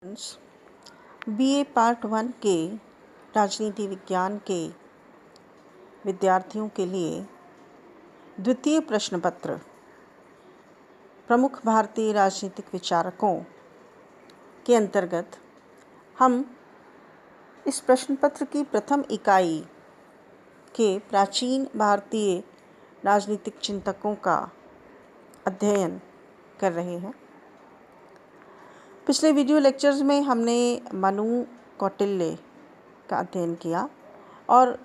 BA part 1 के राजनीति विज्ञान के विद्यार्थियों के लिए द्वितीय प्रश्न पत्र प्रमुख भारतीय राजनीतिक विचारकों के अंतर्गत हम इस प्रश्न पत्र की प्रथम इकाई के प्राचीन भारतीय राजनीतिक चिंतकों का अध्ययन कर रहे हैं। पिछले वीडियो लेक्चर्स में हमने मनु कौटिल्य का अध्ययन किया और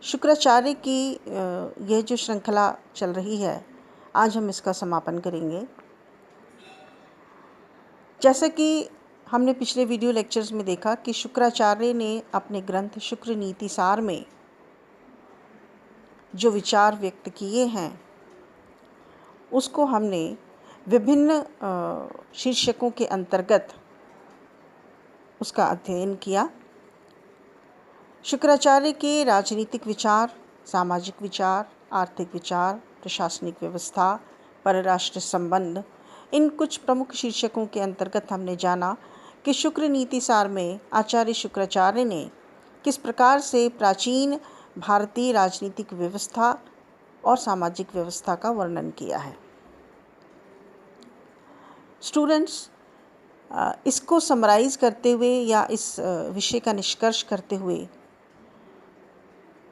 शुक्राचार्य की यह जो श्रृंखला चल रही है, आज हम इसका समापन करेंगे। जैसा कि हमने पिछले वीडियो लेक्चर्स में देखा कि शुक्राचार्य ने अपने ग्रंथ शुक्र नीति सार में जो विचार व्यक्त किए हैं उसको हमने विभिन्न शीर्षकों के अंतर्गत उसका अध्ययन किया। शुक्राचार्य के राजनीतिक विचार, सामाजिक विचार, आर्थिक विचार, प्रशासनिक व्यवस्था, परराष्ट्र संबंध, इन कुछ प्रमुख शीर्षकों के अंतर्गत हमने जाना कि शुक्र नीति सार में आचार्य शुक्राचार्य ने किस प्रकार से प्राचीन भारतीय राजनीतिक व्यवस्था और सामाजिक व्यवस्था का वर्णन किया है। स्टूडेंट्स, इसको समराइज़ करते हुए या इस विषय का निष्कर्ष करते हुए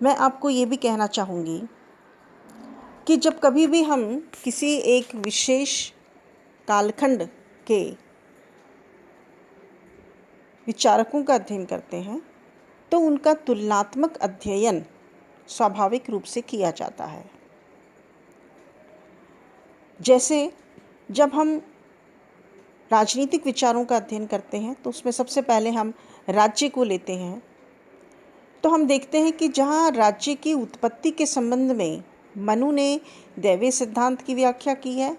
मैं आपको ये भी कहना चाहूँगी कि जब कभी भी हम किसी एक विशेष कालखंड के विचारकों का अध्ययन करते हैं तो उनका तुलनात्मक अध्ययन स्वाभाविक रूप से किया जाता है। जैसे जब हम राजनीतिक विचारों का अध्ययन करते हैं तो उसमें सबसे पहले हम राज्य को लेते हैं, तो हम देखते हैं कि जहाँ राज्य की उत्पत्ति के संबंध में मनु ने दैवीय सिद्धांत की व्याख्या की है,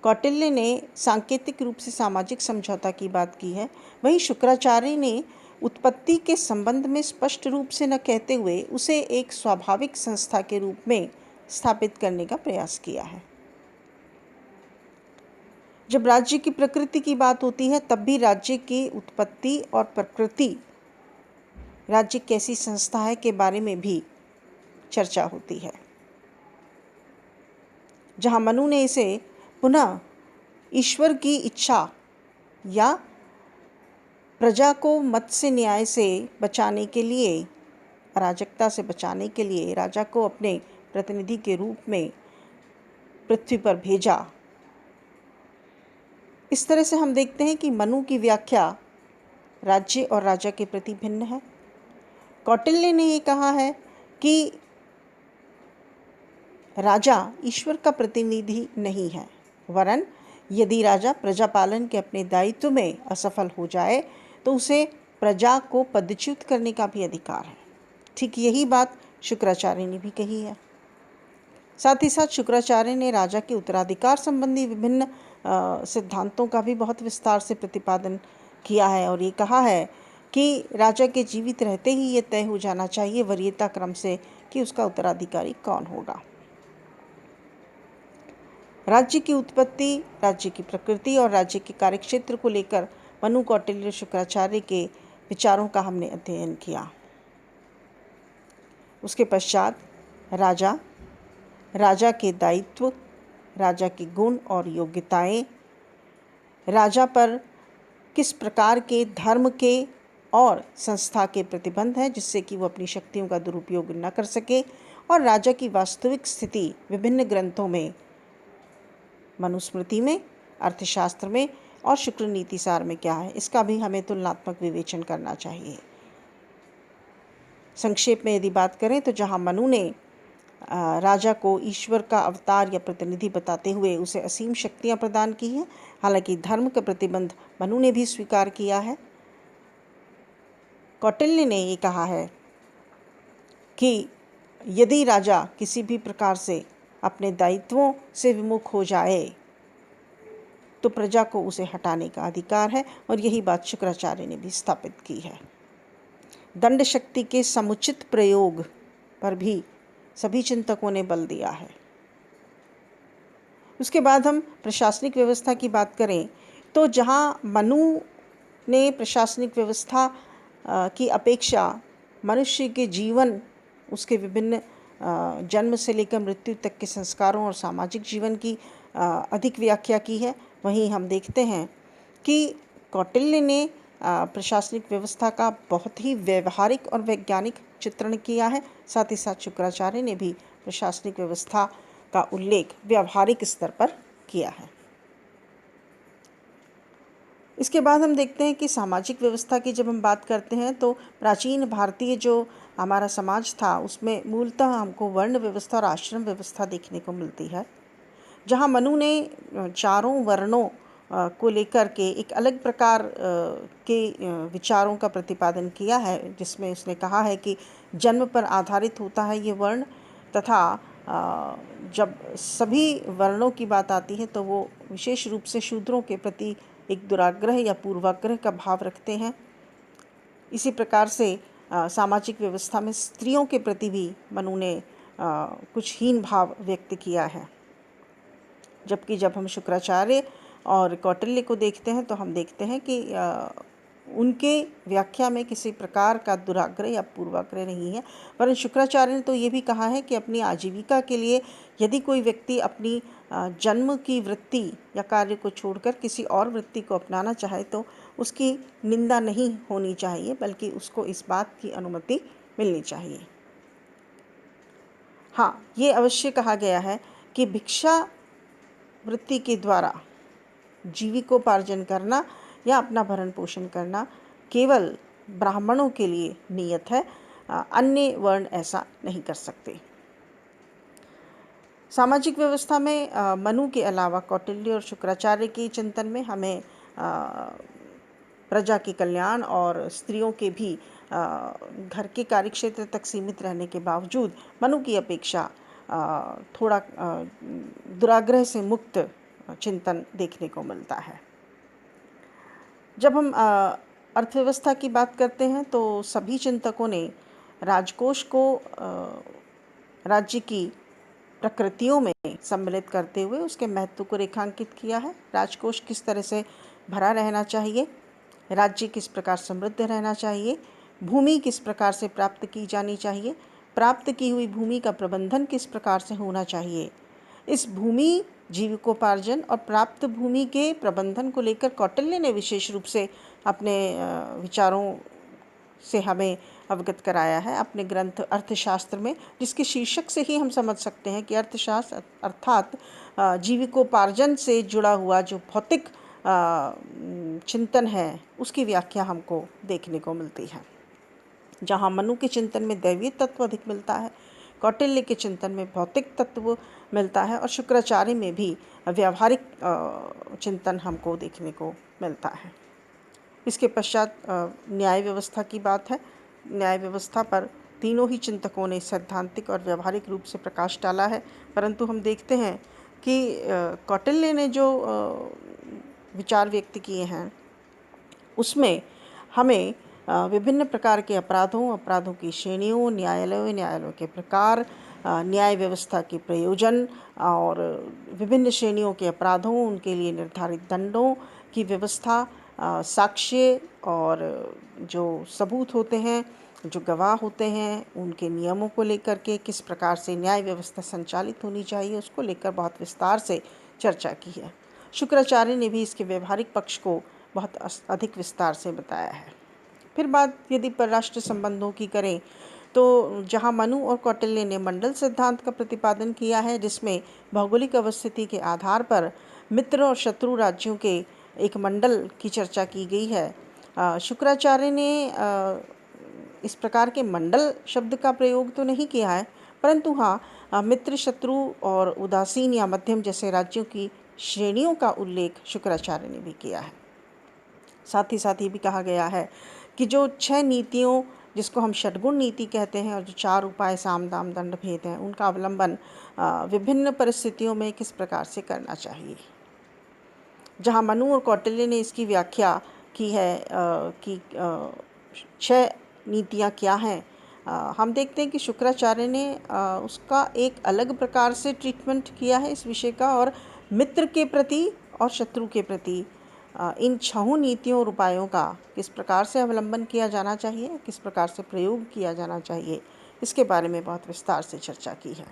कौटिल्य ने सांकेतिक रूप से सामाजिक समझौता की बात की है, वहीं शुक्राचार्य ने उत्पत्ति के संबंध में स्पष्ट रूप से न कहते हुए उसे एक स्वाभाविक संस्था के रूप में स्थापित करने का प्रयास किया है। जब राज्य की प्रकृति की बात होती है तब भी राज्य की उत्पत्ति और प्रकृति, राज्य कैसी संस्था है के बारे में भी चर्चा होती है। जहाँ मनु ने इसे पुनः ईश्वर की इच्छा या प्रजा को मत्स्य न्याय से बचाने के लिए, अराजकता से बचाने के लिए राजा को अपने प्रतिनिधि के रूप में पृथ्वी पर भेजा। इस तरह से हम देखते हैं कि मनु की व्याख्या राज्य और राजा के प्रति भिन्न है। कौटिल्य ने ये कहा है कि राजा ईश्वर का प्रतिनिधि नहीं है, वरन यदि राजा प्रजा पालन के अपने दायित्व में असफल हो जाए तो उसे प्रजा को पदच्युत करने का भी अधिकार है। ठीक यही बात शुक्राचार्य ने भी कही है। साथ ही साथ शुक्राचार्य ने राजा के उत्तराधिकार संबंधी विभिन्न सिद्धांतों का भी बहुत विस्तार से प्रतिपादन किया है और ये कहा है कि राजा के जीवित रहते ही ये तय हो जाना चाहिए वरीयता क्रम से कि उसका उत्तराधिकारी कौन होगा। राज्य की उत्पत्ति, राज्य की प्रकृति और राज्य के कार्यक्षेत्र को लेकर मनु, कौटिल्य, शुक्राचार्य के विचारों का हमने अध्ययन किया। उसके पश्चात राजा के दायित्व, राजा के गुण और योग्यताएं, राजा पर किस प्रकार के धर्म के और संस्था के प्रतिबंध हैं जिससे कि वो अपनी शक्तियों का दुरुपयोग न कर सके, और राजा की वास्तविक स्थिति विभिन्न ग्रंथों में, मनुस्मृति में, अर्थशास्त्र में और शुक्र नीति सार में क्या है, इसका भी हमें तुलनात्मक विवेचन करना चाहिए। संक्षेप में यदि बात करें तो जहाँ मनु ने राजा को ईश्वर का अवतार या प्रतिनिधि बताते हुए उसे असीम शक्तियाँ प्रदान की हैं, हालांकि धर्म का प्रतिबंध मनु ने भी स्वीकार किया है। कौटिल्य ने ये कहा है कि यदि राजा किसी भी प्रकार से अपने दायित्वों से विमुख हो जाए तो प्रजा को उसे हटाने का अधिकार है, और यही बात शुक्राचार्य ने भी स्थापित की है। दंड शक्ति के समुचित प्रयोग पर भी सभी चिंतकों ने बल दिया है। उसके बाद हम प्रशासनिक व्यवस्था की बात करें तो जहाँ मनु ने प्रशासनिक व्यवस्था की अपेक्षा मनुष्य के जीवन, उसके विभिन्न जन्म से लेकर मृत्यु तक के संस्कारों और सामाजिक जीवन की अधिक व्याख्या की है। वहीं हम देखते हैं कि कौटिल्य ने प्रशासनिक व्यवस्था का बहुत ही व्यवहारिक और वैज्ञानिक चित्रण किया है। साथ ही साथ शुक्राचार्य ने भी प्रशासनिक व्यवस्था का उल्लेख व्यवहारिक स्तर पर किया है। इसके बाद हम देखते हैं कि सामाजिक व्यवस्था की जब हम बात करते हैं तो प्राचीन भारतीय जो हमारा समाज था उसमें मूलतः हमको वर्ण व्यवस्था और आश्रम व्यवस्था देखने को मिलती है, जहाँ मनु ने चारों वर्णों को लेकर के एक अलग प्रकार के विचारों का प्रतिपादन किया है, जिसमें उसने कहा है कि जन्म पर आधारित होता है ये वर्ण, तथा जब सभी वर्णों की बात आती है तो वो विशेष रूप से शूद्रों के प्रति एक दुराग्रह या पूर्वाग्रह का भाव रखते हैं। इसी प्रकार से सामाजिक व्यवस्था में स्त्रियों के प्रति भी मनु ने कुछ हीन भाव व्यक्त किया है। जबकि जब हम शुक्राचार्य और कौटिल्य को देखते हैं तो हम देखते हैं कि उनके व्याख्या में किसी प्रकार का दुराग्रह या पूर्वाग्रह नहीं है। परंतु शुक्राचार्य ने तो ये भी कहा है कि अपनी आजीविका के लिए यदि कोई व्यक्ति अपनी जन्म की वृत्ति या कार्य को छोड़कर किसी और वृत्ति को अपनाना चाहे तो उसकी निंदा नहीं होनी चाहिए, बल्कि उसको इस बात की अनुमति मिलनी चाहिए। हाँ, ये अवश्य कहा गया है कि भिक्षा वृत्ति के द्वारा जीविकोपार्जन करना या अपना भरण पोषण करना केवल ब्राह्मणों के लिए नियत है, अन्य वर्ण ऐसा नहीं कर सकते। सामाजिक व्यवस्था में मनु के अलावा कौटिल्य और शुक्राचार्य के चिंतन में हमें प्रजा के कल्याण और स्त्रियों के भी घर के कार्यक्षेत्र तक सीमित रहने के बावजूद मनु की अपेक्षा थोड़ा दुराग्रह से मुक्त चिंतन देखने को मिलता है। जब हम अर्थव्यवस्था की बात करते हैं तो सभी चिंतकों ने राजकोष को राज्य की प्रकृतियों में सम्मिलित करते हुए उसके महत्व को रेखांकित किया है। राजकोष किस तरह से भरा रहना चाहिए, राज्य किस प्रकार समृद्ध रहना चाहिए, भूमि किस प्रकार से प्राप्त की जानी चाहिए, प्राप्त की हुई भूमि का प्रबंधन किस प्रकार से होना चाहिए। इस भूमि जीविकोपार्जन और प्राप्त भूमि के प्रबंधन को लेकर कौटिल्य ने विशेष रूप से अपने विचारों से हमें अवगत कराया है अपने ग्रंथ अर्थशास्त्र में, जिसके शीर्षक से ही हम समझ सकते हैं कि अर्थशास्त्र अर्थात जीविकोपार्जन से जुड़ा हुआ जो भौतिक चिंतन है उसकी व्याख्या हमको देखने को मिलती है। जहाँ मनु के चिंतन में दैवीय तत्व अधिक मिलता है, कौटिल्य के चिंतन में भौतिक तत्व मिलता है और शुक्राचार्य में भी व्यावहारिक चिंतन हमको देखने को मिलता है। इसके पश्चात न्याय व्यवस्था की बात है। न्याय व्यवस्था पर तीनों ही चिंतकों ने सैद्धांतिक और व्यावहारिक रूप से प्रकाश डाला है, परंतु हम देखते हैं कि कौटिल्य ने जो विचार व्यक्त किए हैं उसमें हमें विभिन्न प्रकार के अपराधों की श्रेणियों, न्यायालयों के प्रकार, न्याय व्यवस्था के प्रयोजन और विभिन्न श्रेणियों के अपराधों, उनके लिए निर्धारित दंडों की व्यवस्था, साक्ष्य और जो सबूत होते हैं, जो गवाह होते हैं, उनके नियमों को लेकर के किस प्रकार से न्याय व्यवस्था संचालित होनी चाहिए, उसको लेकर बहुत विस्तार से चर्चा की है। शुक्राचार्य ने भी इसके व्यवहारिक पक्ष को बहुत अधिक विस्तार से बताया है। फिर बात यदि परराष्ट्र संबंधों की करें तो जहां मनु और कौटिल्य ने मंडल सिद्धांत का प्रतिपादन किया है, जिसमें भौगोलिक अवस्थिति के आधार पर मित्र और शत्रु राज्यों के एक मंडल की चर्चा की गई है, शुक्राचार्य ने इस प्रकार के मंडल शब्द का प्रयोग तो नहीं किया है, परंतु हाँ मित्र, शत्रु और उदासीन या मध्यम जैसे राज्यों की श्रेणियों का उल्लेख शुक्राचार्य ने भी किया है। साथ ही साथ ये भी कहा गया है कि जो 6 नीतियों जिसको हम षड्गुण नीति कहते हैं और जो 4 उपाय साम दाम दंड भेद हैं, उनका अवलंबन विभिन्न परिस्थितियों में किस प्रकार से करना चाहिए। जहाँ मनु और कौटिल्य ने इसकी व्याख्या की है कि 6 नीतियाँ क्या हैं, हम देखते हैं कि शुक्राचार्य ने उसका एक अलग प्रकार से ट्रीटमेंट किया है इस विषय का, और मित्र के प्रति और शत्रु के प्रति इन छहों नीतियों और उपायों का किस प्रकार से अवलंबन किया जाना चाहिए, किस प्रकार से प्रयोग किया जाना चाहिए, इसके बारे में बहुत विस्तार से चर्चा की है।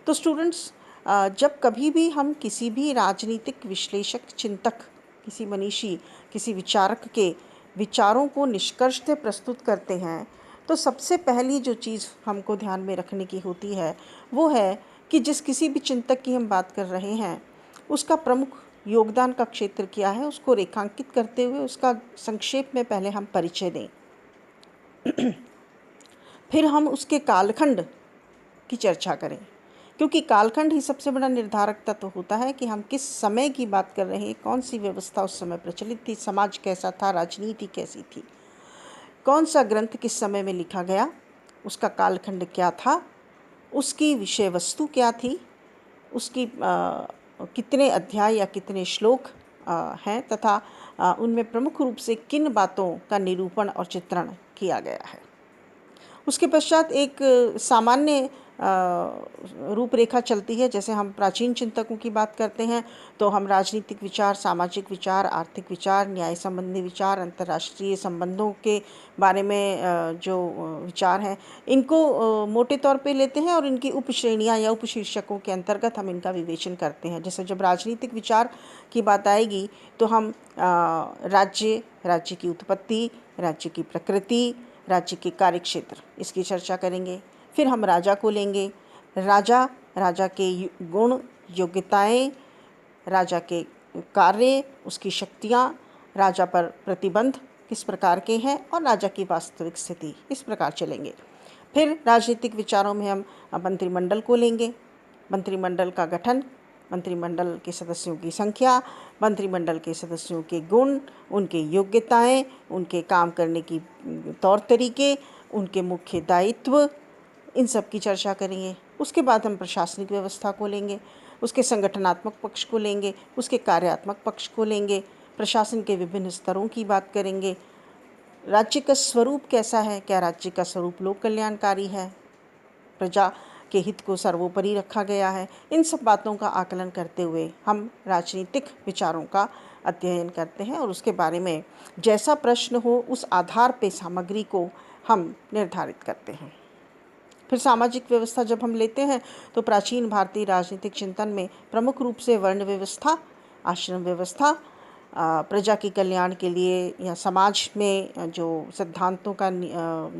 तो स्टूडेंट्स, जब कभी भी हम किसी भी राजनीतिक विश्लेषक, चिंतक, किसी मनीषी, किसी विचारक के विचारों को निष्कर्षतः प्रस्तुत करते हैं, तो सबसे पहली जो चीज़ हमको ध्यान में रखने की होती है वो है कि जिस किसी भी चिंतक की हम बात कर रहे हैं उसका प्रमुख योगदान का क्षेत्र क्या है, उसको रेखांकित करते हुए उसका संक्षेप में पहले हम परिचय दें। फिर हम उसके कालखंड की चर्चा करें, क्योंकि कालखंड ही सबसे बड़ा निर्धारक तत्व होता है कि हम किस समय की बात कर रहे हैं, कौन सी व्यवस्था उस समय प्रचलित थी, समाज कैसा था, राजनीति कैसी थी, कौन सा ग्रंथ किस समय में लिखा गया, उसका कालखंड क्या था, उसकी विषय वस्तु क्या थी, उसकी कितने अध्याय या कितने श्लोक हैं, तथा उनमें प्रमुख रूप से किन बातों का निरूपण और चित्रण किया गया है। उसके पश्चात एक सामान्य रूपरेखा चलती है। जैसे हम प्राचीन चिंतकों की बात करते हैं तो हम राजनीतिक विचार, सामाजिक विचार, आर्थिक विचार, न्याय संबंधी विचार, अंतर्राष्ट्रीय संबंधों के बारे में जो विचार हैं इनको मोटे तौर पे लेते हैं और इनकी उपश्रेणियाँ या उपशीर्षकों के अंतर्गत हम इनका विवेचन करते हैं। जैसे जब राजनीतिक विचार की बात आएगी तो हम राज्य, राज्य की उत्पत्ति, राज्य की प्रकृति, राज्य के कार्यक्षेत्र, इसकी चर्चा करेंगे। फिर हम राजा को लेंगे। राजा, राजा के गुण, योग्यताएं, राजा के कार्य, उसकी शक्तियाँ, राजा पर प्रतिबंध किस प्रकार के हैं और राजा की वास्तविक स्थिति, इस प्रकार चलेंगे। फिर राजनीतिक विचारों में हम मंत्रिमंडल को लेंगे। मंत्रिमंडल का गठन, मंत्रिमंडल के सदस्यों की संख्या, मंत्रिमंडल के सदस्यों के गुण, उनके योग्यताएं, उनके काम करने की तौर तरीके, उनके मुख्य दायित्व, इन सब की चर्चा करेंगे। उसके बाद हम प्रशासनिक व्यवस्था को लेंगे, उसके संगठनात्मक पक्ष को लेंगे, उसके कार्यात्मक पक्ष को लेंगे, प्रशासन के विभिन्न स्तरों की बात करेंगे। राज्य का स्वरूप कैसा है, क्या राज्य का स्वरूप लोक कल्याणकारी है, प्रजा के हित को सर्वोपरि रखा गया है, इन सब बातों का आकलन करते हुए हम राजनीतिक विचारों का अध्ययन करते हैं और उसके बारे में जैसा प्रश्न हो उस आधार पे सामग्री को हम निर्धारित करते हैं। फिर सामाजिक व्यवस्था जब हम लेते हैं तो प्राचीन भारतीय राजनीतिक चिंतन में प्रमुख रूप से वर्ण व्यवस्था, आश्रम व्यवस्था, प्रजा के कल्याण के लिए या समाज में जो सिद्धांतों का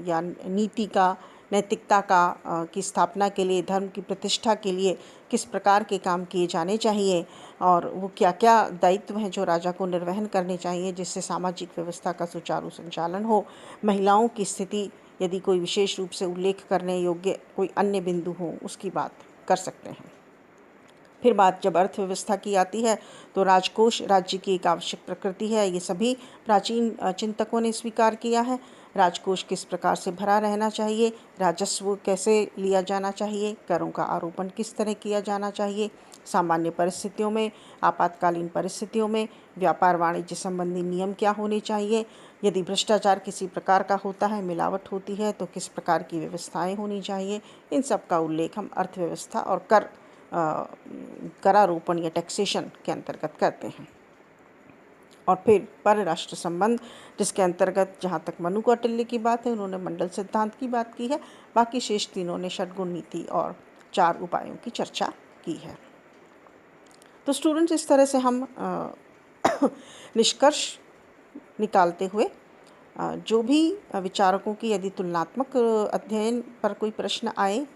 या नीति का, नैतिकता का की स्थापना के लिए, धर्म की प्रतिष्ठा के लिए किस प्रकार के काम किए जाने चाहिए और वो क्या क्या दायित्व हैं जो राजा को निर्वहन करने चाहिए जिससे सामाजिक व्यवस्था का सुचारू संचालन हो। महिलाओं की स्थिति, यदि कोई विशेष रूप से उल्लेख करने योग्य कोई अन्य बिंदु हो, उसकी बात कर सकते हैं। फिर बात जब अर्थव्यवस्था की आती है तो राजकोष राज्य की एक आवश्यक प्रकृति है, ये सभी प्राचीन चिंतकों ने स्वीकार किया है। राजकोष किस प्रकार से भरा रहना चाहिए, राजस्व कैसे लिया जाना चाहिए, करों का आरोपण किस तरह किया जाना चाहिए, सामान्य परिस्थितियों में, आपातकालीन परिस्थितियों में व्यापार वाणिज्य संबंधी नियम क्या होने चाहिए, यदि भ्रष्टाचार किसी प्रकार का होता है, मिलावट होती है तो किस प्रकार की व्यवस्थाएं होनी चाहिए, इन सब का उल्लेख हम अर्थव्यवस्था और करारोपण या टैक्सेशन के अंतर्गत करते हैं। और फिर परराष्ट्र संबंध, जिसके अंतर्गत जहाँ तक मनु कौटिल्य की बात है उन्होंने मंडल सिद्धांत की बात की है, बाकी शेष तीनों ने षड्गुण नीति और 4 उपायों की चर्चा की है। तो स्टूडेंट्स, इस तरह से हम निष्कर्ष निकालते हुए जो भी विचारकों की यदि तुलनात्मक अध्ययन पर कोई प्रश्न आए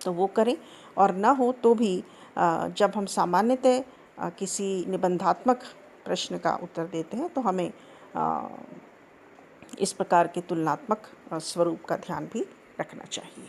तो वो करें, और न हो तो भी जब हम सामान्यतः किसी निबंधात्मक प्रश्न का उत्तर देते हैं तो हमें इस प्रकार के तुलनात्मक स्वरूप का ध्यान भी रखना चाहिए।